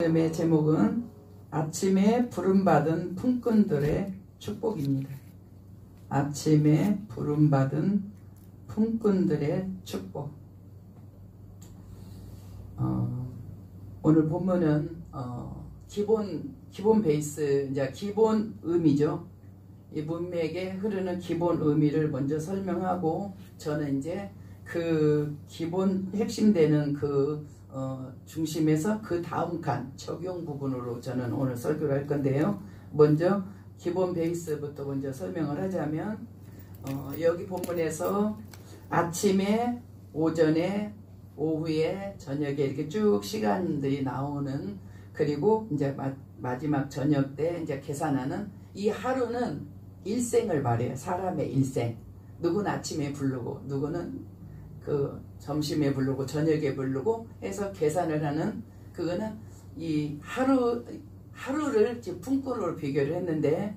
오늘의 제목은 아침에 부름받은 품꾼들의 축복입니다. 아침에 부름받은 품꾼들의 축복. 오늘 본문은 기본 베이스, 이제 기본 의미죠. 이 문맥에 흐르는 기본 의미를 먼저 설명하고, 저는 이제 그 기본 핵심되는 중심에서 그 다음 칸 적용 부분으로 저는 오늘 설교를 할 건데요. 먼저 기본 베이스부터 먼저 설명을 하자면, 여기 본문에서 아침에, 오전에, 오후에, 저녁에 이렇게 쭉 시간들이 나오는, 그리고 이제 마지막 저녁 때 이제 계산하는 이 하루는 일생을 말해요. 사람의 일생. 누구는 아침에 부르고, 누구는 점심에 부르고, 저녁에 부르고 해서 계산을 하는, 그거는 이 하루를 품꾼으로 비교를 했는데,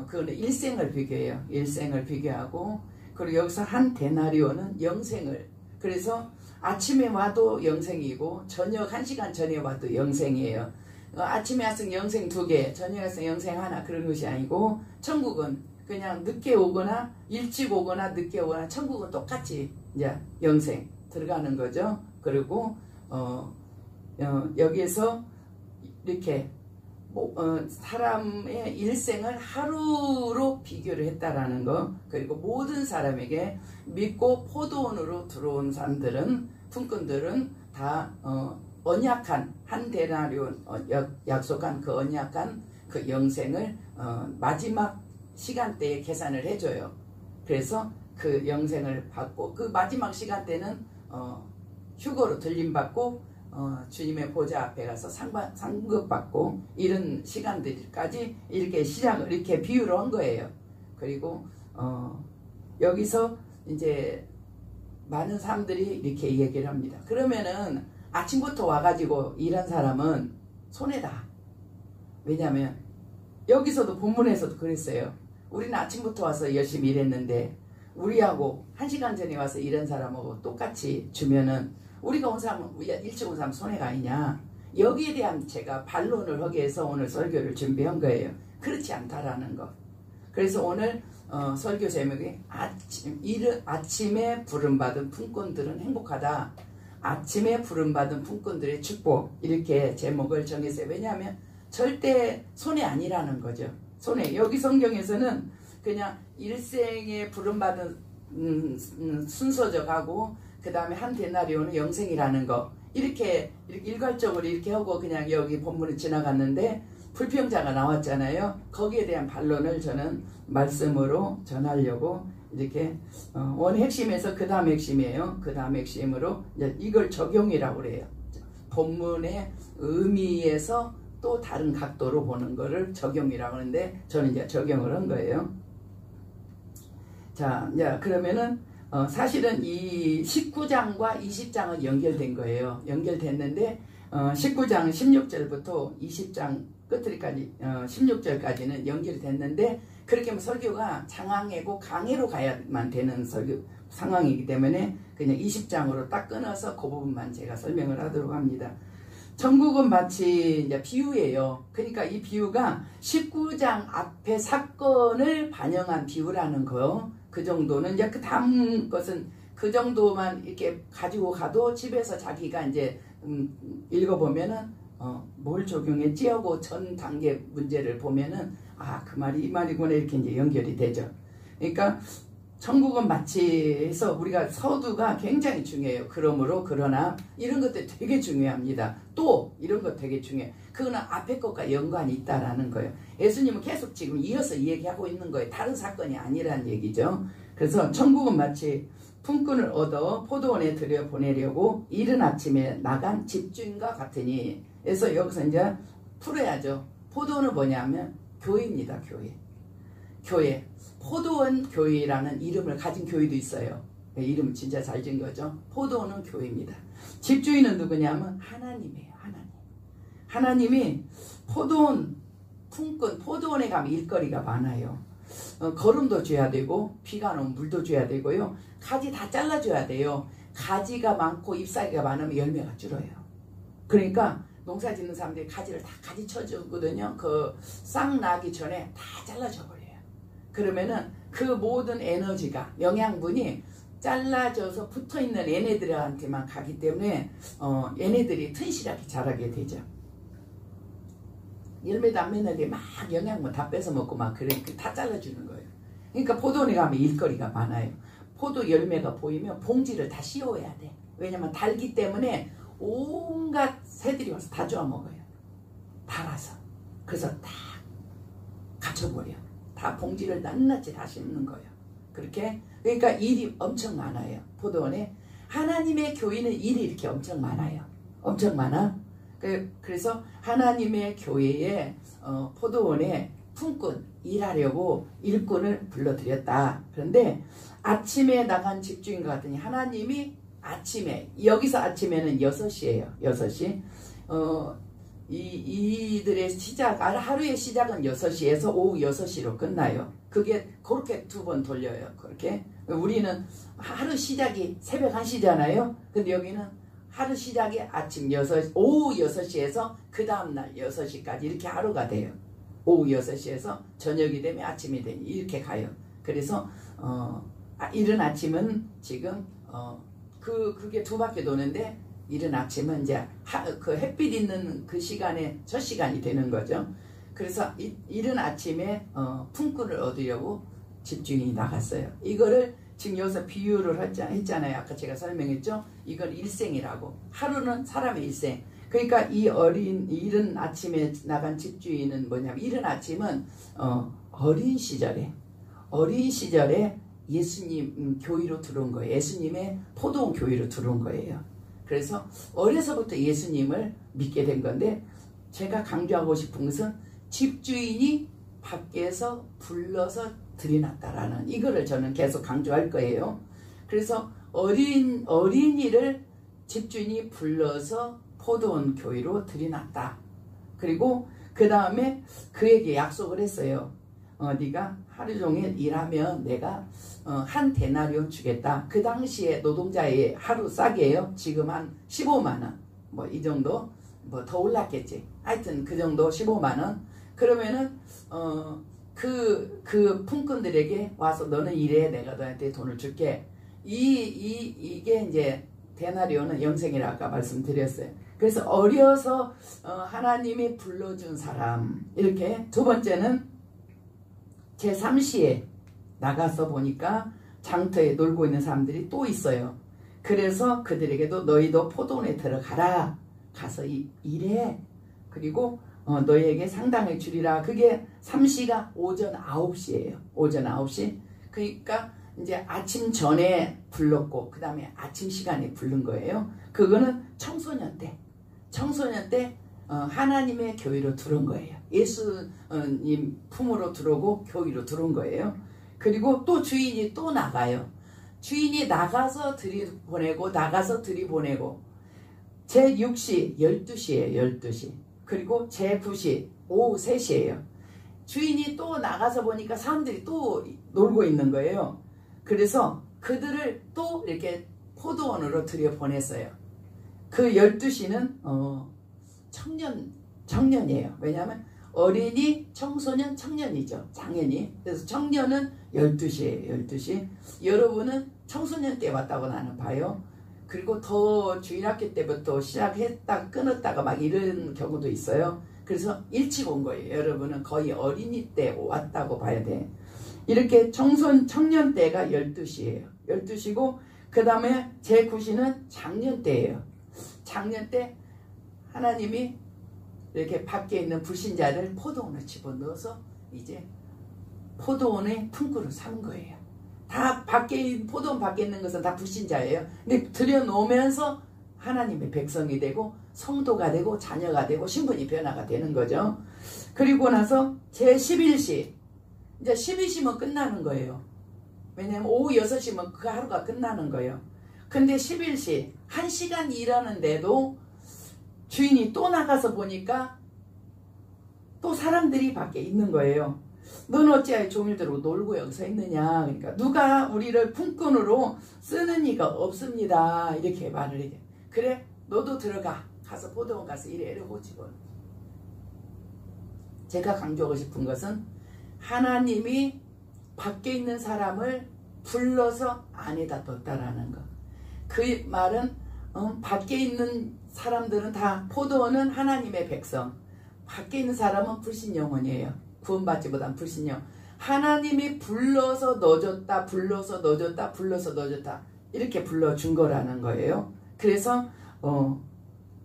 그거는 일생을 비교해요. 일생을 비교하고, 그리고 여기서 한 데나리오는 영생을. 그래서 아침에 와도 영생이고, 저녁 1시간 전에 와도 영생이에요. 아침에 와서 영생 2개, 저녁에 와서 영생 하나, 그런 것이 아니고, 천국은 그냥 늦게 오거나 일찍 오거나 늦게 오거나 천국은 똑같이 이제 영생 들어가는 거죠. 그리고 여기에서 이렇게 사람의 일생을 하루로 비교를 했다라는 거, 그리고 모든 사람에게 믿고 포도원으로 들어온 사람들은, 품꾼들은 다 언약한 한 데나리온 약속한 그 언약한 그 영생을 마지막 시간대에 계산을 해줘요. 그래서 그 영생을 받고, 그 마지막 시간대는 휴거로 들림받고 주님의 보좌 앞에 가서 상급받고, 이런 시간들까지 이렇게 시작을 이렇게 비유를 한 거예요. 그리고 여기서 이제 많은 사람들이 이렇게 얘기를 합니다. 그러면은 아침부터 와가지고 일한 사람은 손해다. 왜냐하면 여기서도 본문에서도 그랬어요. 우리는 아침부터 와서 열심히 일했는데 우리하고 1시간 전에 와서 일한 사람하고 똑같이 주면은 우리가 온 사람은, 일찍 온 사람 손해가 아니냐. 여기에 대한 제가 반론을 하기 위해서 오늘 설교를 준비한 거예요. 그렇지 않다라는 거. 그래서 오늘 설교 제목이 아침에 부름받은 품꾼들은 행복하다. 아침에 부름받은 품꾼들의 축복, 이렇게 제목을 정했어요. 왜냐하면 절대 손해 아니라는 거죠. 손해. 여기 성경에서는 그냥 일생에 부름받은 순서적하고, 그 다음에 한 데나리오는 영생이라는 거, 이렇게 일괄적으로 이렇게 하고 그냥 여기 본문을 지나갔는데, 불평자가 나왔잖아요. 거기에 대한 반론을 저는 말씀으로 전하려고 이렇게 원 핵심에서 그 다음 핵심이에요. 그 다음 핵심으로 이걸 적용이라고 그래요. 본문의 의미에서 또 다른 각도로 보는 거를 적용이라고 하는데, 저는 이제 적용을 한 거예요. 자, 이제 그러면은 사실은 이 19장과 20장은 연결된 거예요. 연결됐는데 19장 16절부터 20장 끝까지 16절까지는 연결됐는데, 그렇게 하면 설교가 장황하고 강해로 가야만 되는 설교 상황이기 때문에 그냥 20장으로 딱 끊어서 그 부분만 제가 설명을 하도록 합니다. 천국은 마치 이제 비유예요. 그러니까 이 비유가 19장 앞에 사건을 반영한 비유라는 거. 그 정도는 이제 그 다음 것은 그 정도만 이렇게 가지고 가도 집에서 자기가 이제 읽어보면은 뭘 적용했지 하고 전 단계 문제를 보면은, 그 말이 이 말이구나, 이렇게 이제 연결이 되죠. 그러니까 천국은 마치 해서 우리가 서두가 굉장히 중요해요. 그러므로, 그러나, 이런 것들 되게 중요합니다. 또 이런 것 되게 중요해요. 그거는 앞에 것과 연관이 있다라는 거예요. 예수님은 계속 지금 이어서 얘기하고 있는 거예요. 다른 사건이 아니라는 얘기죠. 그래서 천국은 마치 품꾼을 얻어 포도원에 들여보내려고 이른 아침에 나간 집주인과 같으니. 그래서 여기서 이제 풀어야죠. 포도원은 뭐냐면 교회입니다. 교회. 포도원 교회라는 이름을 가진 교회도 있어요. 이름 진짜 잘 지은 거죠. 포도원은 교회입니다. 집주인은 누구냐면 하나님이에요. 하나님이 포도원 품꾼, 포도원에 가면 일거리가 많아요. 거름도 줘야 되고, 비가 오면 물도 줘야 되고요. 가지 다 잘라줘야 돼요. 가지가 많고 잎사귀가 많으면 열매가 줄어요. 그러니까 농사 짓는 사람들이 가지를 다 가지쳐 주거든요. 그 싹 나기 전에 다 잘라줘 버려요. 그러면은 그 모든 에너지가 영양분이 잘라져서 붙어있는 얘네들한테만 가기 때문에 얘네들이 튼실하게 자라게 되죠. 열매도 안 맺는데 막 영양분 다 뺏어 먹고 막 그래 다 잘라주는 거예요. 그러니까 포도원에 가면 일거리가 많아요. 포도 열매가 보이면 봉지를 다 씌워야 돼. 왜냐면 달기 때문에 온갖 새들이 와서 다 쪼아 먹어요. 달아서. 그래서 다 갇혀버려. 다 봉지를 낱낱이 다 심는 거예요. 그렇게 그러니까 일이 엄청 많아요. 포도원에 하나님의 교회는 일이 이렇게 엄청 많아요. 엄청 많아. 그래서 하나님의 교회에 포도원에 품꾼 일하려고 일꾼을 불러들였다. 그런데 아침에 나간 집주인과 같으니 하나님이 아침에 여기서 아침에는 6시예요. 6시. 이들의 시작 하루의 시작은 6시에서 오후 6시로 끝나요. 그게 그렇게 2번 돌려요. 그렇게 우리는 하루 시작이 새벽 1시잖아요. 근데 여기는 하루 시작이 아침 6시, 오후 6시에서 그 다음날 6시까지 이렇게 하루가 돼요. 오후 6시에서 저녁이 되면 아침이 되니 이렇게 가요. 그래서 이른 아침은 지금 그게 2바퀴 도는데 이른 아침은 이제 그 햇빛 있는 그 시간에 첫 시간이 되는 거죠. 그래서 이른 아침에 품꾼을 얻으려고 집주인이 나갔어요. 이거를 지금 여기서 비유를 했잖아요. 아까 제가 설명했죠. 이건 일생이라고. 하루는 사람의 일생. 그러니까 이 이른 아침에 나간 집주인은 뭐냐면 이른 아침은 어린 시절에 예수님 교회로 들어온 거예요. 예수님의 포도원 교회로 들어온 거예요. 그래서 어려서부터 예수님을 믿게 된 건데 제가 강조하고 싶은 것은 집주인이 밖에서 불러서 들여놨다라는 이거를 저는 계속 강조할 거예요. 그래서 어린이를 집주인이 불러서 포도원 교회로 들여놨다. 그리고 그 다음에 그에게 약속을 했어요. 네가 하루 종일 일하면 내가 한 데나리온 주겠다. 그 당시에 노동자의 하루 싸게요. 지금 한 15만원 뭐 이 정도 뭐 더 올랐겠지. 하여튼 그 정도 15만원. 그러면은 그 품꾼들에게 와서 너는 일해. 내가 너한테 돈을 줄게. 이게 이제 데나리온은 영생이라 아까 말씀드렸어요. 그래서 어려서 하나님이 불러준 사람. 이렇게 두 번째는 제3시에 나가서 보니까 장터에 놀고 있는 사람들이 또 있어요. 그래서 그들에게도 너희도 포도원에 들어가라. 가서 일해. 그리고 너희에게 상당히 주리라. 그게 3시가 오전 9시예요. 오전 9시. 그러니까 이제 아침 전에 불렀고 그 다음에 아침 시간에 부른 거예요. 그거는 청소년 때. 청소년 때 하나님의 교회로 들어온 거예요. 예수님 품으로 들어오고 교회로 들어온 거예요. 그리고 또 주인이 또 나가요. 주인이 나가서 들이보내고 나가서 들이보내고 제6시 12시예요. 12시. 그리고 제9시 오후 3시예요. 주인이 또 나가서 보니까 사람들이 또 놀고 있는 거예요. 그래서 그들을 또 이렇게 포도원으로 들여보냈어요. 그 12시는 청년이에요. 왜냐하면 어린이, 청소년, 청년이죠. 당연히. 그래서 청년은 12시예요. 12시. 여러분은 청소년 때 왔다고 나는 봐요. 그리고 더 주일학교 때부터 시작했다 끊었다가 막 이런 경우도 있어요. 그래서 일찍 온 거예요. 여러분은 거의 어린이 때 왔다고 봐야 돼. 이렇게 청년 때가 12시예요. 12시고 그 다음에 제9시는 작년 때예요. 작년 때 하나님이 이렇게 밖에 있는 불신자를 포도원에 집어넣어서 이제 포도원의 품꾼을 삼은 거예요. 다 포도원 밖에 있는 것은 다 불신자예요. 근데 들여놓으면서 하나님의 백성이 되고 성도가 되고 자녀가 되고 신분이 변화가 되는 거죠. 그리고 나서 제11시 이제 12시면 끝나는 거예요. 왜냐하면 오후 6시면 그 하루가 끝나는 거예요. 근데 11시 1시간 일하는데도 주인이 또 나가서 보니까 또 사람들이 밖에 있는 거예요. 너는 어찌하여 종일 들고 놀고 여기 서 있느냐. 그러니까 누가 우리를 품꾼으로 쓰는 이가 없습니다. 이렇게 말을 해요. 그래 너도 들어가. 가서 포도원 가서 이래 호집을. 제가 강조하고 싶은 것은 하나님이 밖에 있는 사람을 불러서 안에다 뒀다라는 거. 그 말은 밖에 있는 사람들은 다 포도원은 하나님의 백성. 밖에 있는 사람은 불신 영혼이에요. 구원받지보단 불신 영혼. 하나님이 불러서 넣어줬다, 불러서 넣어줬다, 불러서 넣어줬다. 이렇게 불러준 거라는 거예요. 그래서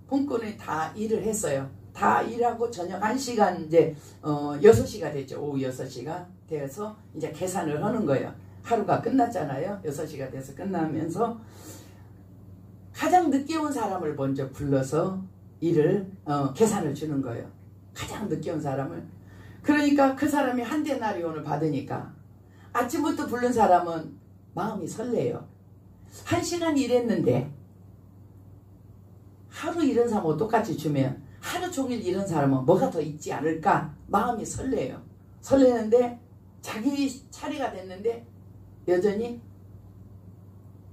본권이 다 일을 했어요. 다 일하고 저녁 1시간 이제 6시가 됐죠. 오후 6시가 돼서 이제 계산을 하는 거예요. 하루가 끝났잖아요. 6시가 돼서 끝나면서 가장 늦게 온 사람을 먼저 불러서 일을 계산을 주는 거예요. 가장 늦게 온 사람을. 그러니까 그 사람이 한 데나리온을 받으니까 아침부터 부른 사람은 마음이 설레요. 1시간 일했는데 하루 일한 사람하고 똑같이 주면 하루 종일 일한 사람은 뭐가 더 있지 않을까 마음이 설레요. 설레는데 자기 차례가 됐는데 여전히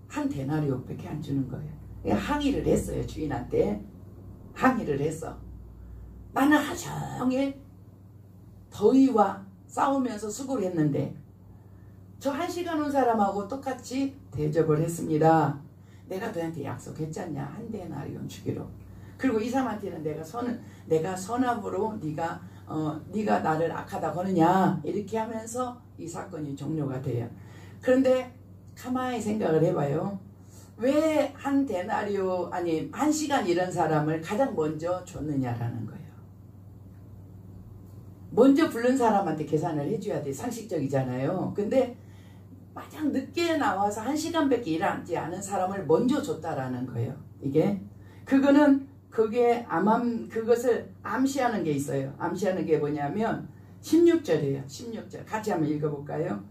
한 데나리온밖에 안 주는 거예요. 항의를 했어요. 주인한테 항의를 했어. 나는 하루 종일 더위와 싸우면서 수고를 했는데 저 1시간 온 사람하고 똑같이 대접을 했습니다. 내가 너한테 약속했잖냐. 한 데나리온 주기로. 그리고 이 사람한테는 내가 선함으로 네가 나를 악하다고 하느냐 이렇게 하면서 이 사건이 종료가 돼요. 그런데 가만히 생각을 해봐요. 왜 한 데나리오 아니 1시간 일한 사람을 가장 먼저 줬느냐라는 거예요. 먼저 부른 사람한테 계산을 해줘야 돼. 상식적이잖아요. 근데 마냥 늦게 나와서 1시간밖에 일하지 않은 사람을 먼저 줬다라는 거예요. 그것을 암시하는 게 있어요. 암시하는 게 뭐냐면 16절이에요. 16절 같이 한번 읽어볼까요?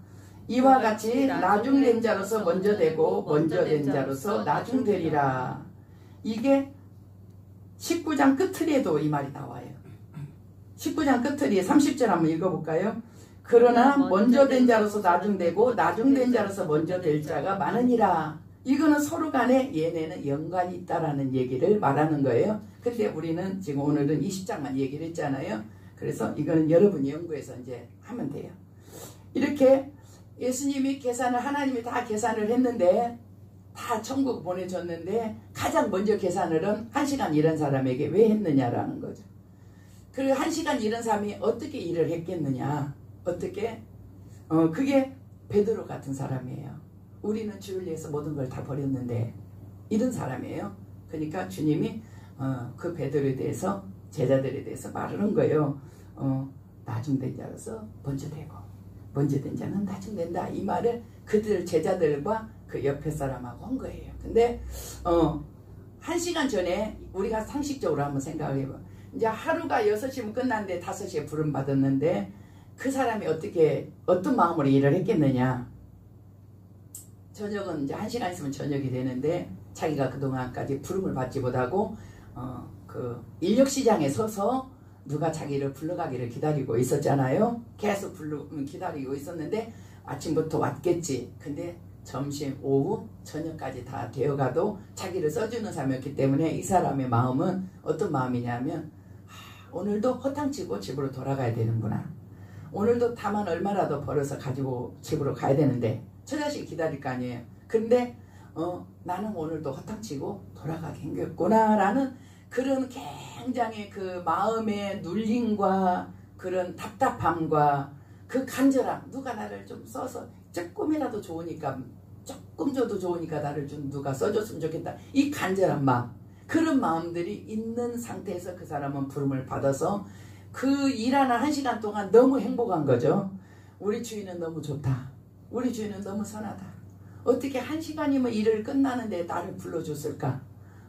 이와 같이 나중된 자로서 먼저 되고 먼저 된 자로서 나중되리라. 이게 19장 끝을에도 이 말이 나와요. 19장 끝을에 30절 한번 읽어볼까요? 그러나 먼저 된 자로서 나중되고 나중된 자로서 먼저 될 자가 많으니라. 이거는 서로 간에 얘네는 연관이 있다라는 얘기를 말하는 거예요. 근데 우리는 지금 오늘은 20장만 얘기를 했잖아요. 그래서 이거는 여러분이 연구해서 이제 하면 돼요. 이렇게 예수님이 하나님이 다 계산을 했는데 다 천국 보내줬는데 가장 먼저 계산을 한 1시간 일한 사람에게 왜 했느냐라는 거죠. 그리고 1시간 일한 사람이 어떻게 일을 했겠느냐. 어떻게? 그게 베드로 같은 사람이에요. 우리는 주를 위해서 모든 걸 다 버렸는데 이런 사람이에요. 그러니까 주님이 그 베드로에 대해서 제자들에 대해서 말하는 거예요. 나중된 자로서 먼저 되고 먼저 된 자는 나중된다. 이 말을 그들 제자들과 그 옆에 사람하고 한 거예요. 근데 1시간 전에 우리가 상식적으로 한번 생각을 해봐. 이제 하루가 6시면 끝났는데 5시에 부름 받았는데 그 사람이 어떤 마음으로 일을 했겠느냐. 저녁은 이제 1시간 있으면 저녁이 되는데 자기가 그동안까지 부름을 받지 못하고 그 인력시장에 서서 누가 자기를 불러가기를 기다리고 있었잖아요. 계속 기다리고 있었는데 아침부터 왔겠지. 근데 점심, 오후, 저녁까지 다 되어가도 자기를 써주는 사람이었기 때문에 이 사람의 마음은 어떤 마음이냐면 오늘도 허탕치고 집으로 돌아가야 되는구나. 오늘도 다만 얼마라도 벌어서 가지고 집으로 가야 되는데 저 자식 기다릴 거 아니에요. 근데 나는 오늘도 허탕치고 돌아가게 생겼구나 라는 그런 굉장히 그 마음의 눌림과 그런 답답함과 그 간절함. 누가 나를 좀 써서 조금이라도 좋으니까 조금 줘도 좋으니까 나를 좀 누가 써줬으면 좋겠다. 이 간절한 마음. 그런 마음들이 있는 상태에서 그 사람은 부름을 받아서 그 일하는 1시간 동안 너무 행복한 거죠. 우리 주인은 너무 좋다. 우리 주인은 너무 선하다. 어떻게 1시간이면 일을 끝나는데 나를 불러줬을까?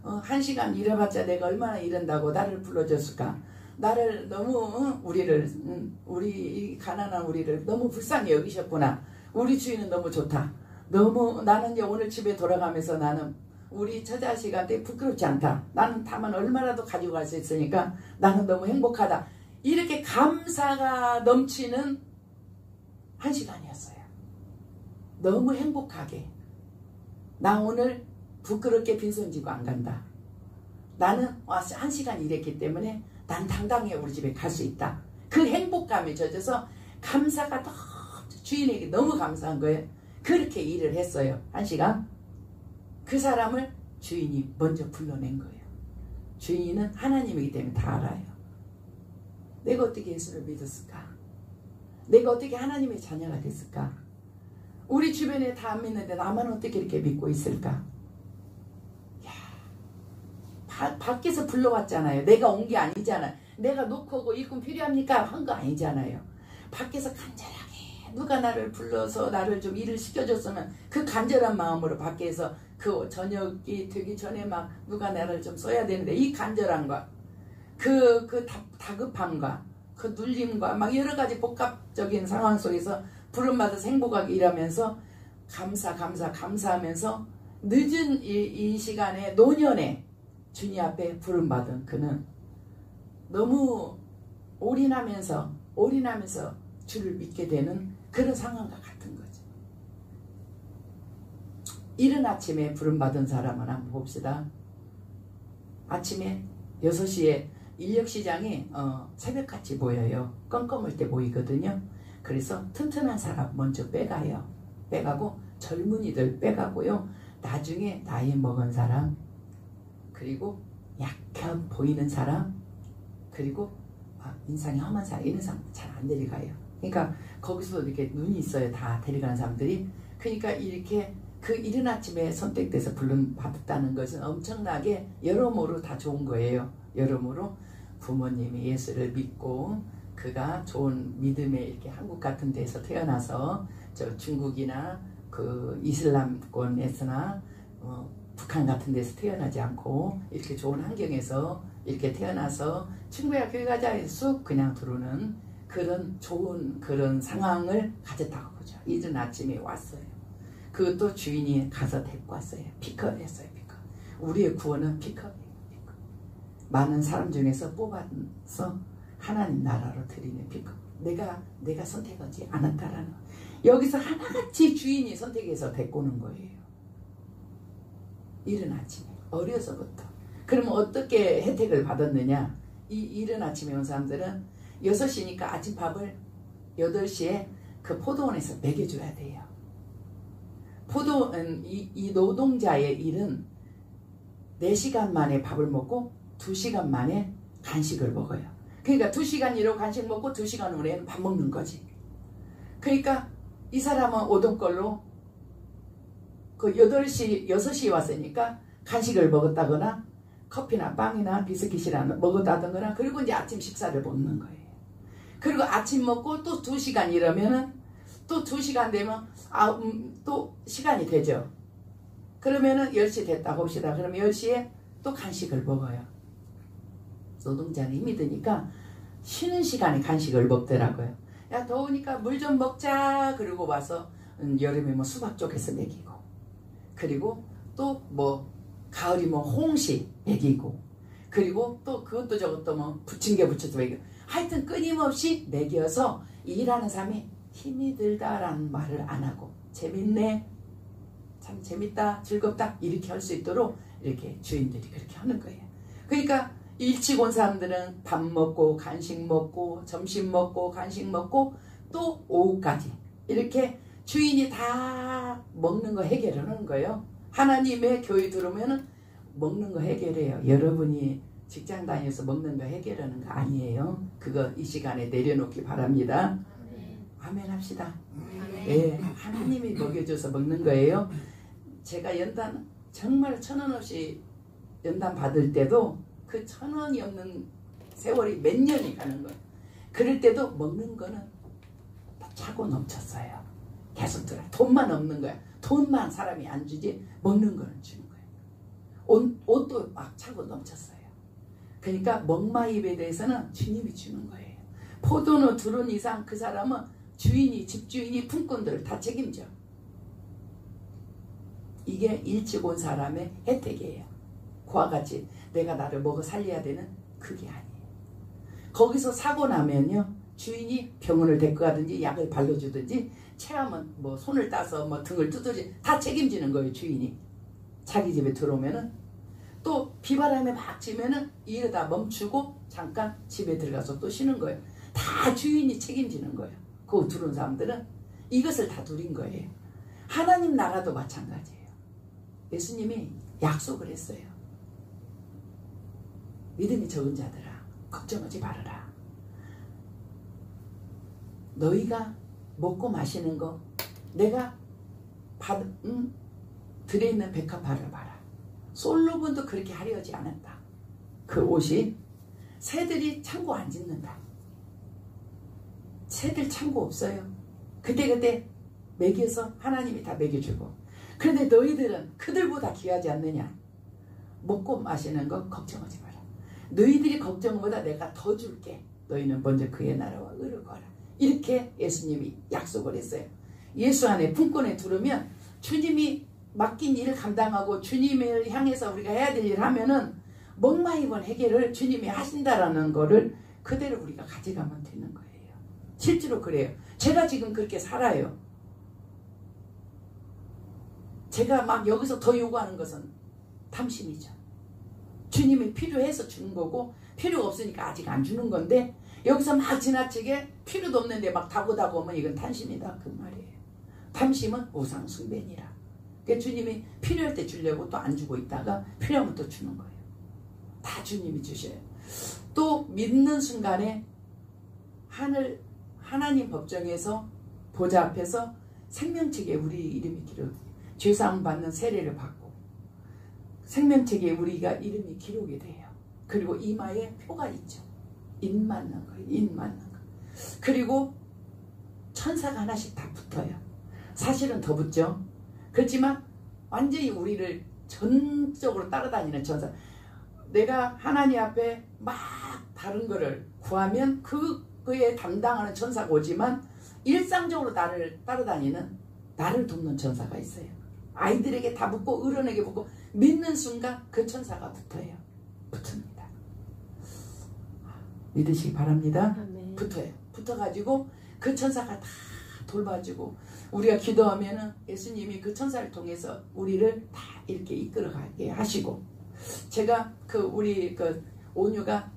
1시간 일해봤자 내가 얼마나 일한다고 나를 불러줬을까? 나를 너무 우리 가난한 우리를 너무 불쌍히 여기셨구나. 우리 주인은 너무 좋다. 너무 나는 이제 오늘 집에 돌아가면서 나는 우리 처자식한테 부끄럽지 않다. 나는 다만 얼마라도 가지고 갈 수 있으니까 나는 너무 행복하다. 이렇게 감사가 넘치는 1시간이었어요. 너무 행복하게. 나 오늘 부끄럽게 빈손 지고 안 간다. 나는 와서 1시간 일했기 때문에 난 당당히 우리 집에 갈 수 있다. 그 행복감에 젖어서 감사가 너무 주인에게 너무 감사한 거예요. 그렇게 일을 했어요. 1시간. 그 사람을 주인이 먼저 불러낸 거예요. 주인은 하나님이기 때문에 다 알아요. 내가 어떻게 예수를 믿었을까? 내가 어떻게 하나님의 자녀가 됐을까? 우리 주변에 다 안 믿는데 나만 어떻게 이렇게 믿고 있을까? 밖에서 불러왔잖아요. 내가 온 게 아니잖아요. 내가 놓고 오고 일꾼 필요합니까? 한 거 아니잖아요. 밖에서 간절하게 누가 나를 불러서 나를 좀 일을 시켜줬으면 그 간절한 마음으로 밖에서 그 저녁이 되기 전에 막 누가 나를 좀 써야 되는데 이 간절함과 그 다급함과 그 눌림과 막 여러 가지 복합적인 상황 속에서 부름받아서 행복하게 일하면서 감사하면서 늦은 이 시간에 노년에 주님 앞에 부름받은 그는 너무 올인하면서 주를 믿게 되는 그런 상황과 같은 거죠. 이른 아침에 부름받은 사람을 한번 봅시다. 아침에 6시에 인력시장이 새벽같이 모여요. 껌껌할 때 모이거든요. 그래서 튼튼한 사람 먼저 빼가고 젊은이들 빼가고요. 나중에 나이 먹은 사람, 그리고 약해 보이는 사람, 그리고 인상이 험한 사람, 이런 사람 잘 안 데려가요. 그러니까 거기서 이렇게 눈이 있어요. 다 데려가는 사람들이. 그러니까 이렇게 그 이른 아침에 선택돼서 부름받았다는 것은 엄청나게 여러모로 다 좋은 거예요. 여러모로 부모님이 예수를 믿고 그가 좋은 믿음에 이렇게 한국 같은 데서 태어나서 저 중국이나 그 이슬람권에서나 북한 같은 데서 태어나지 않고 이렇게 좋은 환경에서 이렇게 태어나서 친구야 교회 가자 해서 쑥 그냥 들어오는 그런 좋은 그런 상황을 가졌다고 보죠. 이른 아침에 왔어요. 그것도 주인이 가서 데리고 왔어요. 픽업 했어요. 픽업. 우리의 구원은 픽업이에요. 픽업. 많은 사람 중에서 뽑아서 하나님 나라로 드리는 픽업. 내가 선택하지 않았다라는 여기서 하나같이 주인이 선택해서 데리고 오는 거예요. 이른 아침에 어려서부터. 그러면 어떻게 혜택을 받았느냐? 이 이른 아침에 온 사람들은 6시니까 아침밥을 8시에 그 포도원에서 먹여줘야 돼요. 이 노동자의 일은 4시간 만에 밥을 먹고 2시간 만에 간식을 먹어요. 그러니까 2시간 일하고 간식 먹고 2시간 후에는 밥 먹는 거지. 그러니까 이 사람은 오던 걸로 그 6시에 왔으니까 간식을 먹었다거나 커피나 빵이나 비스킷이나 먹었다거나 그리고 이제 아침 식사를 먹는 거예요. 그리고 아침 먹고 또 2시간 일하면은 또 2시간 되면 또 시간이 되죠. 그러면은 10시 됐다고 봅시다. 그러면 10시에 또 간식을 먹어요. 노동자는 힘이 드니까 쉬는 시간에 간식을 먹더라고요. 야 더우니까 물 좀 먹자. 그러고 와서 여름에 뭐 수박 쪽에서 먹이고 그리고 또 뭐 가을이면 홍시 먹이고 그리고 또 그것도 저것도 뭐 부침개 부쳐서 먹이고 하여튼 끊임없이 먹여서 일하는 사람이 힘이 들다라는 말을 안 하고 재밌네 참 재밌다 즐겁다 이렇게 할 수 있도록 이렇게 주인들이 그렇게 하는 거예요. 그러니까 일찍 온 사람들은 밥 먹고 간식 먹고 점심 먹고 간식 먹고 또 오후까지 이렇게 주인이 다 먹는 거 해결하는 거예요. 하나님의 교회 들어오면 먹는 거 해결해요. 여러분이 직장 다녀서 먹는 거 해결하는 거 아니에요. 그거 이 시간에 내려놓기 바랍니다. 아멘 합시다. 예, 하나님이 먹여줘서 먹는 거예요. 제가 연단 정말 1,000원 없이 연단 받을 때도 그 1,000원이 없는 세월이 몇 년이 가는 거예요. 그럴 때도 먹는 거는 차고 넘쳤어요. 계속 들어요. 돈만 없는 거야. 돈만 사람이 안 주지 먹는 거는 주는 거예요. 옷도 막 차고 넘쳤어요. 그러니까 먹마입에 대해서는 주님이 주는 거예요. 포도는 2론 이상 그 사람은 주인이 집주인이 품꾼들을 다 책임져. 이게 일찍 온 사람의 혜택이에요. 그와 같이 내가 나를 먹어 살려야 되는 그게 아니에요. 거기서 사고 나면요 주인이 병원을 데리고 가든지 약을 발라주든지 체하면 뭐 손을 따서 뭐 등을 뜯든지 다 책임지는 거예요. 주인이 자기 집에 들어오면은 또 비바람에 막 치면은 이러다 멈추고 잠깐 집에 들어가서 또 쉬는 거예요. 다 주인이 책임지는 거예요. 그 들어온 사람들은 이것을 다 누린 거예요. 하나님 나라도 마찬가지예요. 예수님이 약속을 했어요. 믿음이 적은 자들아, 걱정하지 말아라. 너희가 먹고 마시는 거 내가 들어있는 백합화를 봐라. 솔로몬도 그렇게 하려지 않았다. 그 옷이 새들이 창고 안 짓는다. 새들 창고 없어요. 그때그때 먹여서 하나님이 다 먹여주고. 그런데 너희들은 그들보다 귀하지 않느냐. 먹고 마시는 거 걱정하지 마라. 너희들이 걱정보다 내가 더 줄게. 너희는 먼저 그의 나라와 의를 구하라. 이렇게 예수님이 약속을 했어요. 예수 안에 품권에 들으면 주님이 맡긴 일을 감당하고 주님을 향해서 우리가 해야 될 일을 하면은 목마이번 해결을 주님이 하신다라는 거를 그대로 우리가 가져가면 되는 거예요. 실제로 그래요. 제가 지금 그렇게 살아요. 제가 막 여기서 더 요구하는 것은 탐심이죠. 주님이 필요해서 주는 거고 필요가 없으니까 아직 안 주는 건데 여기서 막 지나치게 필요도 없는데 막 다고다고 하면 이건 탐심이다 그 말이에요. 탐심은 우상 숭배니라. 그러니까 주님이 필요할 때 주려고 또 안 주고 있다가 필요하면 또 주는 거예요. 다 주님이 주셔요. 또 믿는 순간에 하나님 법정에서 보좌 앞에서 생명책에 우리 이름이 기록, 죄사함 받는 세례를 받고 생명책에 우리가 이름이 기록이 돼요. 그리고 이마에 표가 있죠. 인 맞는 거예요. 인 맞는 거. 그리고 천사가 하나씩 다 붙어요. 사실은 더 붙죠. 그렇지만 완전히 우리를 전적으로 따라다니는 천사. 내가 하나님 앞에 막 다른 거를 구하면 그에 담당하는 천사가 오지만 일상적으로 나를 따라다니는 나를 돕는 천사가 있어요. 아이들에게 다 붙고 어른에게 붙고 믿는 순간 그 천사가 붙어요. 붙습니다. 믿으시기 바랍니다. 아멘. 붙어요. 붙어가지고 그 천사가 다 돌봐주고 우리가 기도하면은 예수님이 그 천사를 통해서 우리를 다 이렇게 이끌어가게 하시고 제가 우리 온유가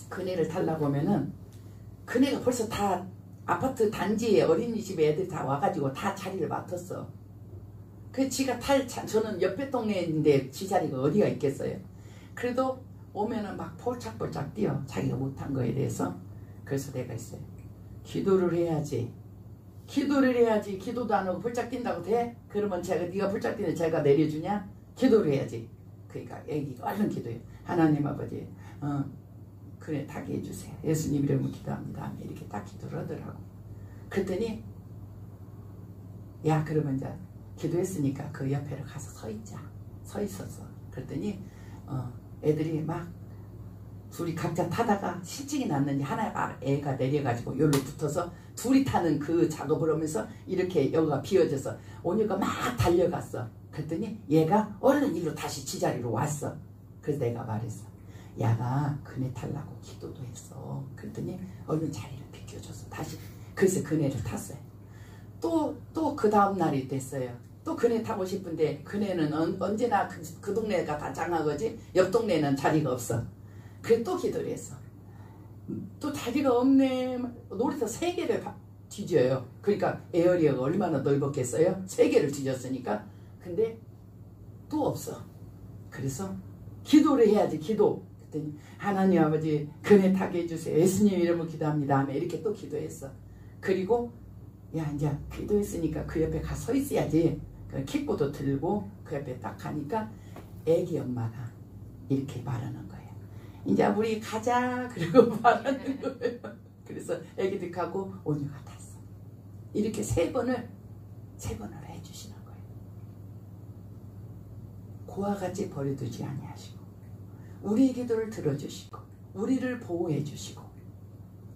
그네를 타려고 하면은 그네가 벌써 다 아파트 단지에 어린이집에 애들이 다 와가지고 다 자리를 맡았어. 그 지가 저는 옆에 동네인데 지 자리가 어디가 있겠어요. 그래도 오면은 막 폴짝폴짝 뛰어. 자기가 못한 거에 대해서. 그래서 내가 있어요. 기도를 해야지. 기도를 해야지. 기도도 안 하고 폴짝 뛴다고 돼? 그러면 네가 폴짝 뛰는 제가 내려주냐? 기도를 해야지. 그러니까 애기가 얼른 기도해. 하나님 아버지 그래 타게 해주세요. 예수님 이름으로 기도합니다. 이렇게 딱 기도를 하더라고. 그랬더니 야 그러면 이제 기도했으니까 그 옆에를 가서 서 있자. 서 있었어. 그랬더니 애들이 막 둘이 각자 타다가 실증이 났는지 하나 애가 내려가지고 여기로 붙어서 둘이 타는 그 작업을 하면서 이렇게 여기가 비어져서 온유가 막 달려갔어. 그랬더니 얘가 얼른 일로 다시 지자리로 왔어. 그래서 내가 말했어. 야가 그네 타려고 기도도 했어. 그랬더니 얼른 자리를 비켜줘서 다시 그래서 그네를 탔어요. 또 그 다음 날이 됐어요. 또 그네 타고 싶은데 그네는 언제나 그 동네가 다 장하거지 옆 동네는 자리가 없어. 그래 또 기도를 했어. 또 자리가 없네. 놀이터 3개를 뒤져요. 그러니까 에어리어가 얼마나 넓었겠어요. 3개를 뒤졌으니까. 근데 또 없어. 그래서 기도를 해야지. 기도. 그랬더니 하나님 아버지 그네 타게 해주세요. 예수님 이름으로 기도합니다 하며 이렇게 또 기도했어. 그리고 야 이제 기도했으니까 그 옆에 가 서 있어야지. 킥보드 들고 그 옆에 딱 가니까 애기 엄마가 이렇게 말하는 거예요. 이제 우리 가자 그리고 말하는 거예요. 그래서 애기들 가고 온유가 탔어. 이렇게 3번을 해주시는 거예요. 고와 같이 버려두지 아니하시고 우리의 기도를 들어주시고 우리를 보호해 주시고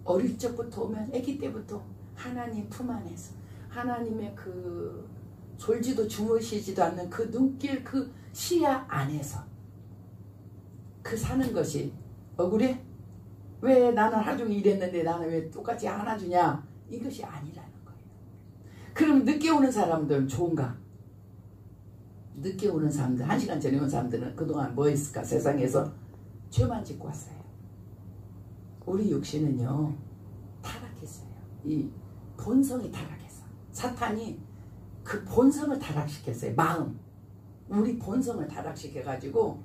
어릴 적부터 오면 아기 때부터 하나님 품 안에서 하나님의 그 졸지도 주무시지도 않는 그 눈길 그 시야 안에서 그 사는 것이 억울해? 왜 나는 하루 종일 일했는데 나는 왜 똑같이 안 해주냐? 이것이 아니라는 거예요. 그럼 늦게 오는 사람들은 좋은가? 늦게 오는 사람들, 1시간 전에 온 사람들은 그동안 뭐 했을까? 세상에서 죄만 짓고 왔어요. 우리 육신은요 타락했어요. 이 본성이 타락했어. 사탄이 그 본성을 타락시켰어요. 마음, 우리 본성을 타락시켜가지고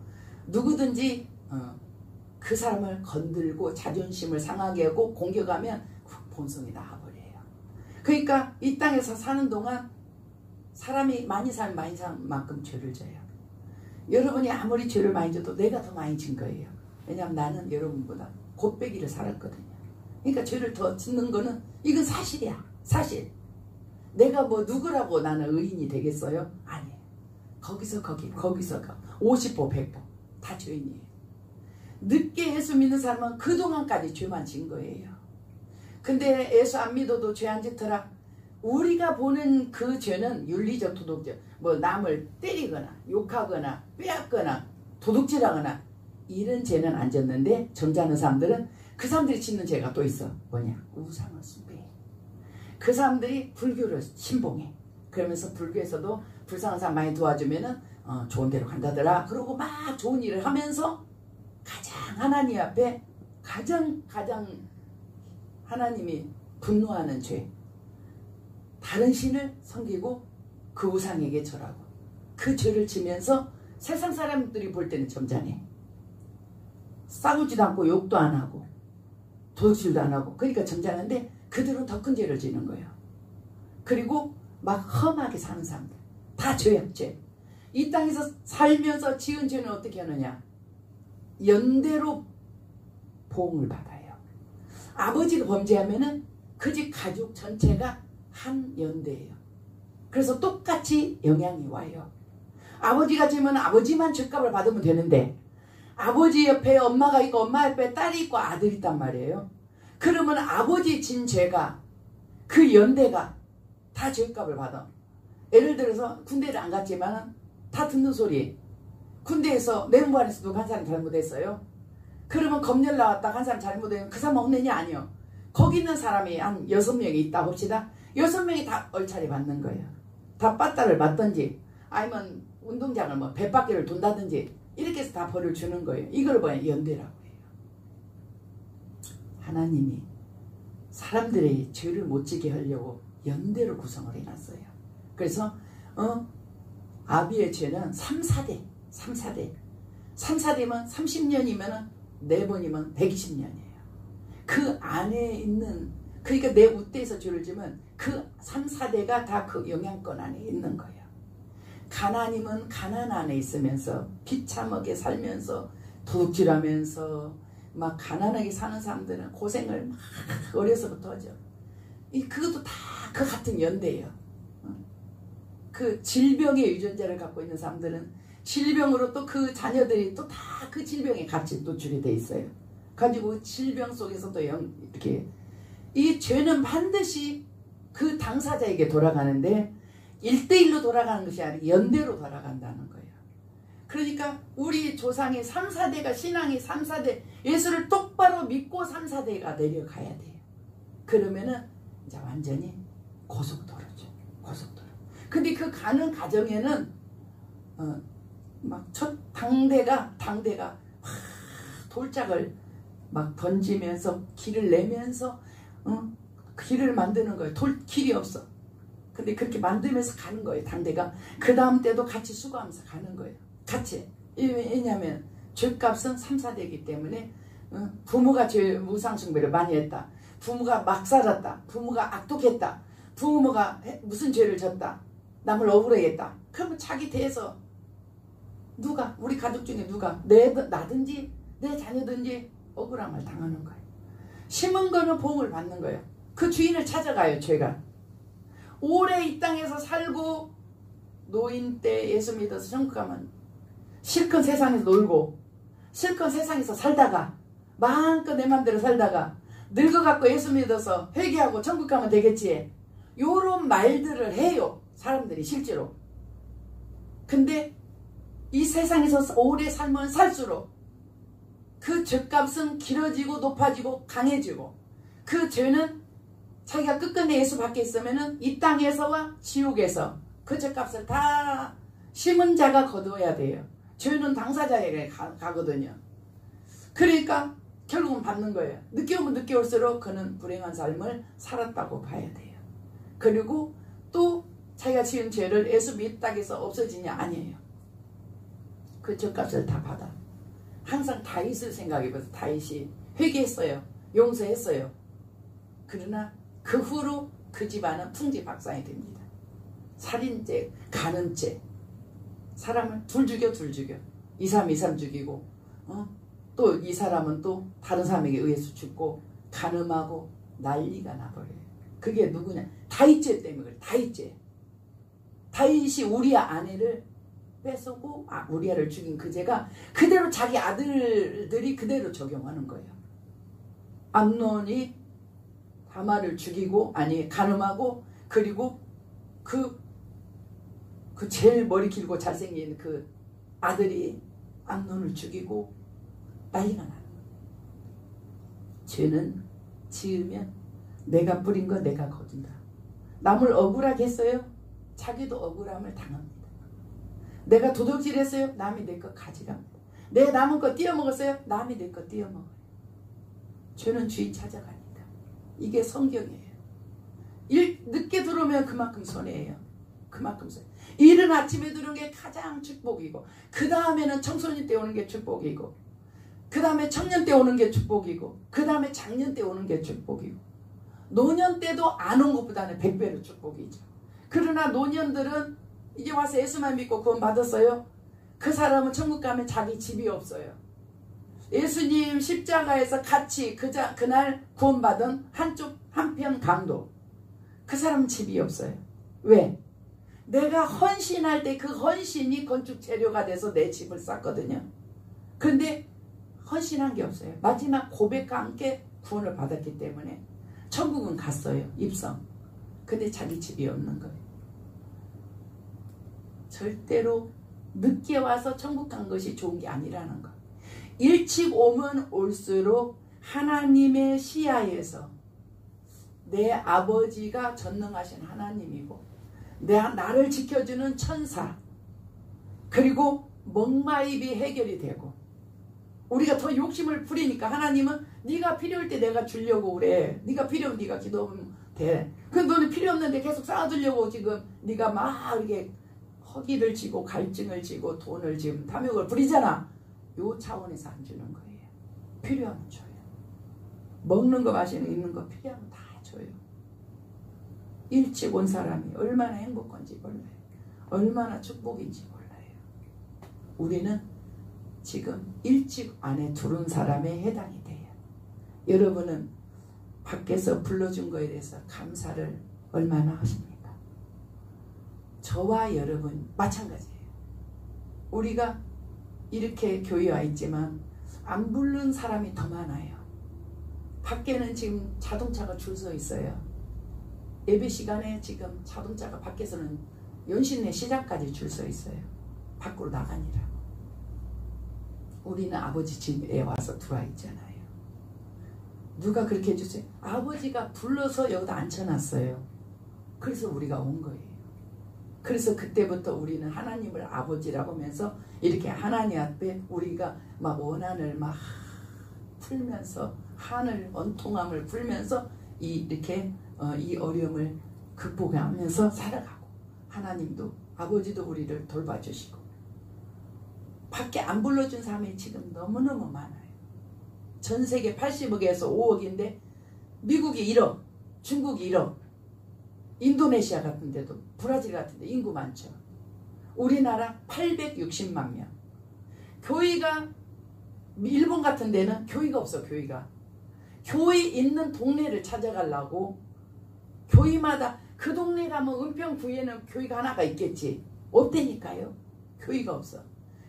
누구든지 그 사람을 건들고 자존심을 상하게 하고 공격하면 그 본성이 나와버려요. 그러니까 이 땅에서 사는 동안 사람이 많이 살면 많이 사는 만큼 죄를 져요. 여러분이 아무리 죄를 많이 져도 내가 더 많이 진 거예요. 왜냐하면 나는 여러분보다 곱배기를 살았거든요. 그러니까 죄를 더 짓는 거는 이건 사실이야. 사실. 내가 뭐 누구라고 나는 의인이 되겠어요? 아니에요. 거기서 거기, 거기서 거. 50보 100보 다 죄인이에요. 늦게 예수 믿는 사람은 그동안까지 죄만 진 거예요. 근데 예수 안 믿어도 죄 안 짓더라. 우리가 보는 그 죄는 윤리적 도덕적, 뭐 남을 때리거나 욕하거나 빼앗거나 도둑질하거나 이런 죄는 안 졌는데 정죄하는 사람들은 그 사람들이 짓는 죄가 또 있어. 뭐냐? 우상을 숭배해. 그 사람들이 불교를 신봉해. 그러면서 불교에서도 불쌍한 사람 많이 도와주면은 좋은 데로 간다더라. 그러고 막 좋은 일을 하면서 가장 하나님 앞에 가장 하나님이 분노하는 죄, 다른 신을 섬기고 그 우상에게 절하고 그 죄를 지면서 세상 사람들이 볼 때는 점잖해. 싸우지도 않고 욕도 안 하고 도둑질도 안 하고 그러니까 점잖은데 그들은 더 큰 죄를 지는 거예요. 그리고 막 험하게 사는 사람들 다 죄야. 죄. 이 땅에서 살면서 지은 죄는 어떻게 하느냐? 연대로 보응을 받아요. 아버지가 범죄하면은 그 집 가족 전체가 한 연대예요. 그래서 똑같이 영향이 와요. 아버지가 지면 아버지만 죄값을 받으면 되는데 아버지 옆에 엄마가 있고 엄마 옆에 딸이 있고 아들이 있단 말이에요. 그러면 아버지 진 죄가 그 연대가 다 죄값을 받아. 예를 들어서 군대를 안 갔지만 다 듣는 소리. 군대에서 내무부 안에서 누가 한 사람이 잘못했어요. 그러면 검열 나왔다 한 사람 잘못하면 그 사람 없느냐? 아니요. 거기 있는 사람이 한 6명이 있다 봅시다. 6명이 다 얼차례 받는 거예요. 다 빠따를 맞든지 아니면 운동장을 뭐 100바퀴를 돈다든지 이렇게 해서 다 벌을 주는 거예요. 이걸 뭐야? 연대라고 해요. 하나님이 사람들의 죄를 못 지게 하려고 연대로 구성을 해놨어요. 그래서 아비의 죄는 3,4대 3,4대면 30년이면 4번이면 120년이에요. 그 안에 있는, 그러니까 내 우대에서 죄를 지면 그 3,4대가 다 그 영향권 안에 있는 거예요. 가난이면 가난 안에 있으면서 비참하게 살면서 도둑질하면서 막 가난하게 사는 사람들은 고생을 막 어려서부터 하죠. 그것도 다 그 같은 연대예요. 그 질병의 유전자를 갖고 있는 사람들은 질병으로 또 그 자녀들이 또 다 그 질병에 같이 노출이 돼 있어요. 가지고 질병 속에서도 이렇게 이 죄는 반드시 그 당사자에게 돌아가는데 1대1로 돌아가는 것이 아니라 연대로 돌아간다는 거예요. 그러니까 우리 조상의 3,4대가 신앙이 3,4대 예수를 똑바로 믿고 3,4대가 내려가야 돼요. 그러면은 이제 완전히 고속도로죠. 고속도로. 근데 그 가는 과정에는 막 첫 당대가 돌짝을 막 던지면서 길을 내면서 길을 만드는 거예요. 길이 없어. 근데 그렇게 만들면서 가는 거예요. 당대가. 그 다음 때도 같이 수고하면서 가는 거예요. 같이. 왜냐하면 죄값은 3,4대이기 때문에 부모가 우상 숭배를 많이 했다. 부모가 막 살았다. 부모가 악독했다. 부모가 무슨 죄를 졌다. 남을 억울하게 했다. 그러면 자기 대해서 누가, 우리 가족 중에 누가 나든지 내 자녀든지 억울함을 당하는 거예요. 심은 거는 보응을 받는 거예요. 그 주인을 찾아가요. 죄가. 오래 이 땅에서 살고 노인 때 예수 믿어서 천국 가면 실컷 세상에서 놀고 실컷 세상에서 살다가 마음껏 내 맘대로 살다가 늙어갖고 예수 믿어서 회개하고 천국 가면 되겠지. 요런 말들을 해요. 사람들이 실제로. 근데 이 세상에서 오래 살면 살수록 그 죄값은 길어지고 높아지고 강해지고 그 죄는 자기가 끝끝내 예수 밖에 있으면은 이 땅에서와 지옥에서 그 죄값을 다 심은 자가 거두어야 돼요. 죄는 당사자에게 가거든요. 그러니까 결국은 받는 거예요. 늦게 오면 늦게 올수록 그는 불행한 삶을 살았다고 봐야 돼요. 그리고 또 자기가 지은 죄를 예수 믿다고 해서 없어지냐? 아니에요. 그 죄값을 다 받아. 항상 다윗을 생각해봐서 다윗이 회개했어요. 용서했어요. 그러나 그 후로 그 집안은 풍지박산이 됩니다. 살인죄, 간음죄, 사람을 둘 죽여 2, 3 죽이고 또 이 사람은 또 다른 사람에게 의해서 죽고 간음하고 난리가 나버려요. 그게 누구냐? 다윗죄 때문에 그래. 다윗죄. 다윗이 우리아 아내를 뺏어고 우리아를 죽인 그 죄가 그대로 자기 아들들이 그대로 적용하는 거예요. 암논이 다말을 죽이고 간음하고 그리고 그 제일 머리 길고 잘생긴 그 아들이 암논을 죽이고 난리가 나는 거예요. 죄는 지으면 내가 뿌린 거 내가 거둔다. 남을 억울하게 했어요? 자기도 억울함을 당합니다. 내가 도둑질했어요? 남이 내 거 가져갑니다. 내 남은 거 띄어먹었어요? 남이 내 거 띄어먹어요. 죄는 주인 찾아갑니다. 이게 성경이에요. 늦게 들어오면 그만큼 손해예요. 그만큼 손해. 이른 아침에 들어오는 게 가장 축복이고 그 다음에는 청소년 때 오는 게 축복이고 그 다음에 청년 때 오는 게 축복이고 그 다음에 장년 때 오는 게 축복이고 노년 때도 안 온 것보다는 100배로 축복이죠. 그러나 노년들은 이제 와서 예수만 믿고 구원 받았어요. 그 사람은 천국 가면 자기 집이 없어요. 예수님 십자가에서 같이 그날 구원받은 한편 강도, 그 사람은 집이 없어요. 왜? 내가 헌신할 때 그 헌신이 건축 재료가 돼서 내 집을 쌌거든요. 그런데 헌신한 게 없어요. 마지막 고백과 함께 구원을 받았기 때문에 천국은 갔어요. 입성. 근데 자기 집이 없는 거예요. 절대로 늦게 와서 천국 간 것이 좋은 게 아니라는 거. 일찍 오면 올수록 하나님의 시야에서 내 아버지가 전능하신 하나님이고 나를 지켜주는 천사, 그리고 먹마입이 해결이 되고 우리가 더 욕심을 부리니까 하나님은 네가 필요할 때 내가 주려고 그래. 네가 필요하면 네가 기도하면 돼. 근데 너는 필요 없는데 계속 쌓아두려고 지금 네가 막 이렇게 허기를 지고 갈증을 지고 돈을 지금 탐욕을 부리잖아. 요 차원에서 안 주는 거예요. 필요하면 줘요. 먹는 거 마시는 거 입는 거 필요하면 다 줘요. 일찍 온 사람이 얼마나 행복한지 몰라요. 얼마나 축복인지 몰라요. 우리는 지금 일찍 안에 들어온 사람에 해당이 돼요. 여러분은 밖에서 불러준 거에 대해서 감사를 얼마나 하십니까? 저와 여러분 마찬가지예요. 우리가 이렇게 교회에 와 있지만 안 부른 사람이 더 많아요. 밖에는 지금 자동차가 줄 서 있어요. 예배 시간에 지금 자동차가 밖에서는 연신내 시장까지 줄 서 있어요. 밖으로 나가니라고. 우리는 아버지 집에 와서 들어와 있잖아요. 누가 그렇게 해주세요? 아버지가 불러서 여기다 앉혀놨어요. 그래서 우리가 온 거예요. 그래서 그때부터 우리는 하나님을 아버지라고 하면서 이렇게 하나님 앞에 우리가 막 원한을 막 풀면서 한을 원통함을 풀면서 이렇게 이 어려움을 극복하면서 살아가고 하나님도 아버지도 우리를 돌봐주시고 밖에 안 불러준 사람이 지금 너무너무 많아요. 전 세계 80억에서 5억인데 미국이 1억, 중국이 1억, 인도네시아 같은 데도 브라질 같은 데 인구 많죠. 우리나라 860만 명. 교회가 일본 같은 데는 교회가 없어. 교회 있는 동네를 찾아가려고 교회마다 그 동네 가면 은평구에는 교회가 하나가 있겠지. 없다니까요. 교회가 없어.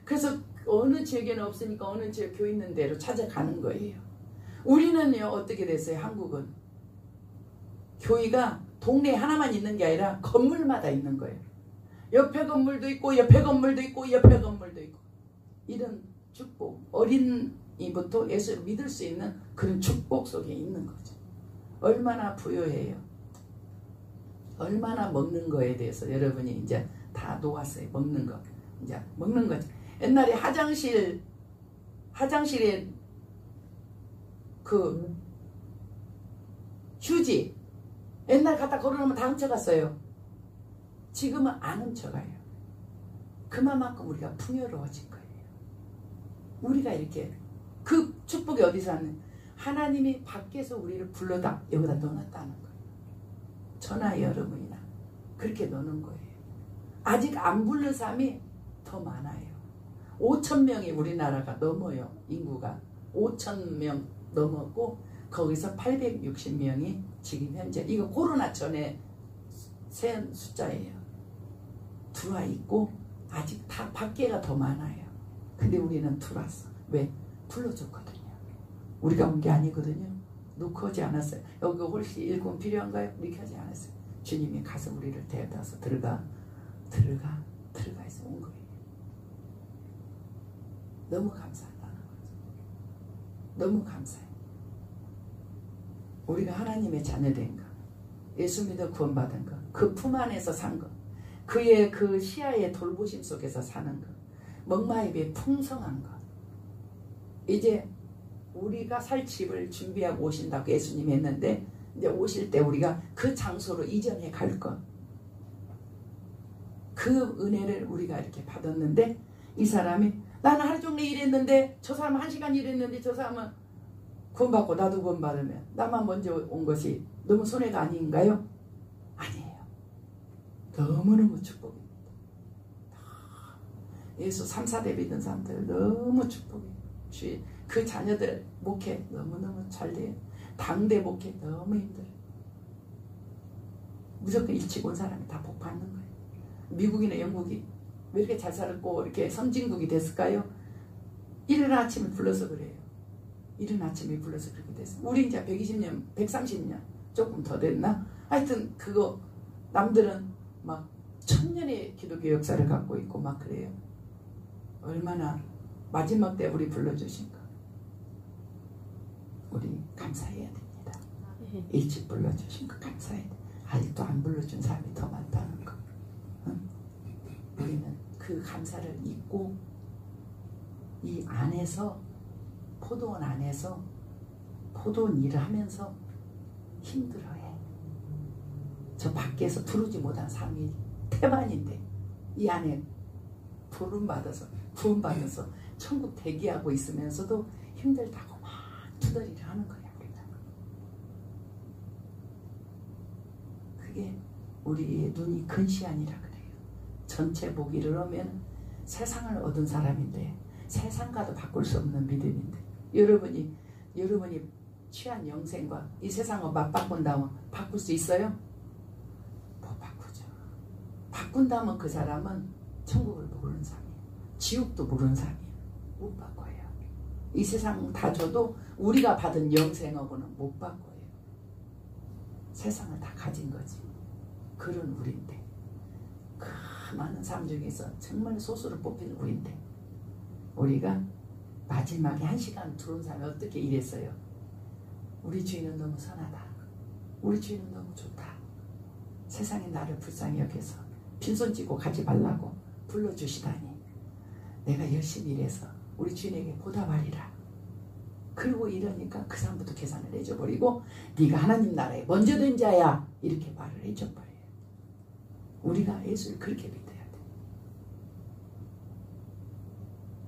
그래서 어느 지역에는 없으니까 어느 지역 교회 있는 데로 찾아가는 거예요. 우리는요 어떻게 됐어요? 한국은 교회가 동네에 하나만 있는 게 아니라 건물마다 있는 거예요. 옆에 건물도 있고 옆에 건물도 있고 옆에 건물도 있고 이런 축복, 어린이부터 예수를 믿을 수 있는 그런 축복 속에 있는 거죠. 얼마나 부유해요. 얼마나 먹는 거에 대해서 여러분이 이제 다 놓았어요. 먹는 거. 이제 먹는 거지. 옛날에 화장실에 그 휴지 옛날 갖다 걸어놓으면 다 훔쳐갔어요. 지금은 안 훔쳐가요. 그만큼 우리가 풍요로워진 거예요. 우리가 이렇게 그 축복이 어디서 왔냐? 하나님이 밖에서 우리를 불러다 여기다 넣어놨다는 거예요. 저나 여러분이나 그렇게 넣는 거예요. 아직 안 부른 사람이 더 많아요. 5,000명이 우리나라가 넘어요. 인구가 5,000명 넘었고 거기서 860명이 지금 현재 이거 코로나 전에 센 숫자예요. 들어와 있고 아직 다 밖에가 더 많아요. 근데 우리는 들어왔어. 왜? 불러줬거든요. 우리가 온 게 아니거든요. 놓고 오지 않았어요. 여기 혹시 일꾼 필요한가요? 이렇게 하지 않았어요. 주님이 가서 우리를 데려다서 들어가 해서 온 거예요. 너무 감사하다는 거죠. 너무 감사해요. 우리가 하나님의 자녀된 거, 예수 믿어 구원받은 거, 그 품 안에서 산 거, 그의 그 시야의 돌보심 속에서 사는 거, 먹마입의 풍성한 것. 이제 우리가 살 집을 준비하고 오신다고 예수님이 했는데 이제 오실 때 우리가 그 장소로 이전해 갈 것. 그 은혜를 우리가 이렇게 받았는데 이 사람이 나는 하루 종일 일했는데 저 사람은 1시간 일했는데 저 사람은 구원받고 나도 구원받으면 나만 먼저 온 것이 너무 손해가 아닌가요? 아니에요. 너무너무 축복입니다. 예수 3, 4대 믿는 사람들 너무 축복이에요. 그 자녀들 목회 너무너무 잘 돼요. 당대 목회 너무 힘들어요. 무조건 일찍 온 사람이 다 복 받는 거예요. 미국이나 영국이 왜 이렇게 잘 살았고 이렇게 선진국이 됐을까요? 이른 아침에 불러서 그래요. 이른 아침에 불러서 그렇게 됐어요. 우리 이제 120년, 130년 조금 더 됐나? 하여튼 그거 남들은 막 1000년의 기독교 역사를 갖고 있고 막 그래요. 얼마나 마지막 때 우리 불러주신 거 우리 감사해야 됩니다. 일찍 불러주신 거 감사해야 돼. 아직도 안 불러준 사람이 더 많다는 거. 응? 우리는 그 감사를 잊고 이 안에서 포도원 안에서 포도원 일을 하면서 힘들어해. 저 밖에서 들어오지 못한 삶이 태반인데 이 안에 부름받아서 구원받아서 천국 대기하고 있으면서도 힘들다고 막 투덜이를 하는 거야. 우리가. 그게 우리의 눈이 근시안이라 그래요. 전체 보기를 하면 세상을 얻은 사람인데 세상과도 바꿀 수 없는 믿음인데 여러분이 취한 영생과 이 세상을 맞바꾼다면 바꿀 수 있어요? 못 바꾸죠. 바꾼다면 그 사람은 천국을 모르는 사람이에요. 지옥도 모르는 사람이에요. 못 바꿔요. 이 세상 다 줘도 우리가 받은 영생하고는 못 바꿔요. 세상을 다 가진 거지. 그런 우리인데 그 많은 사람 중에서 정말 소수를 뽑힌 우리인데 우리가 마지막에 1시간 들어온 사람이 어떻게 이랬어요? 우리 주인은 너무 선하다. 우리 주인은 너무 좋다. 세상에 나를 불쌍히 여겨서 빈손 쥐고 가지 말라고 불러주시다니 내가 열심히 일해서 우리 주인에게 보답하리라. 그리고 이러니까 그 사람부터 계산을 해줘버리고 네가 하나님 나라에 먼저 된 자야 이렇게 말을 해줘버려요. 우리가 예수를 그렇게 믿어야 돼.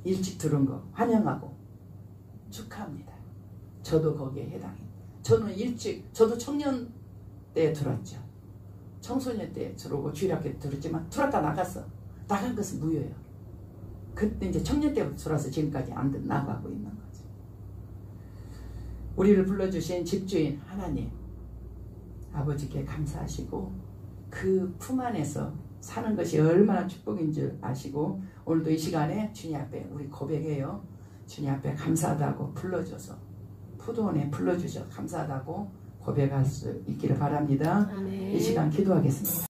일찍 들은 거 환영하고 축하합니다. 저도 거기에 해당해요. 저도 청년 때에 들었죠. 청소년 때 들어오고 주일학교 들었지만 들었다 나갔어. 나간 것은 무효예요. 그때 이제 청년 때부터 들어와서 지금까지 안 나가고 있는 거죠. 우리를 불러주신 집주인 하나님 아버지께 감사하시고 그 품 안에서 사는 것이 얼마나 축복인 줄 아시고 오늘도 이 시간에 주님 앞에 우리 고백해요. 주님 앞에 감사하다고 불러줘서 포도원에 불러주셔서 감사하다고 고백할 수 있기를 바랍니다. 아멘. 이 시간 기도하겠습니다.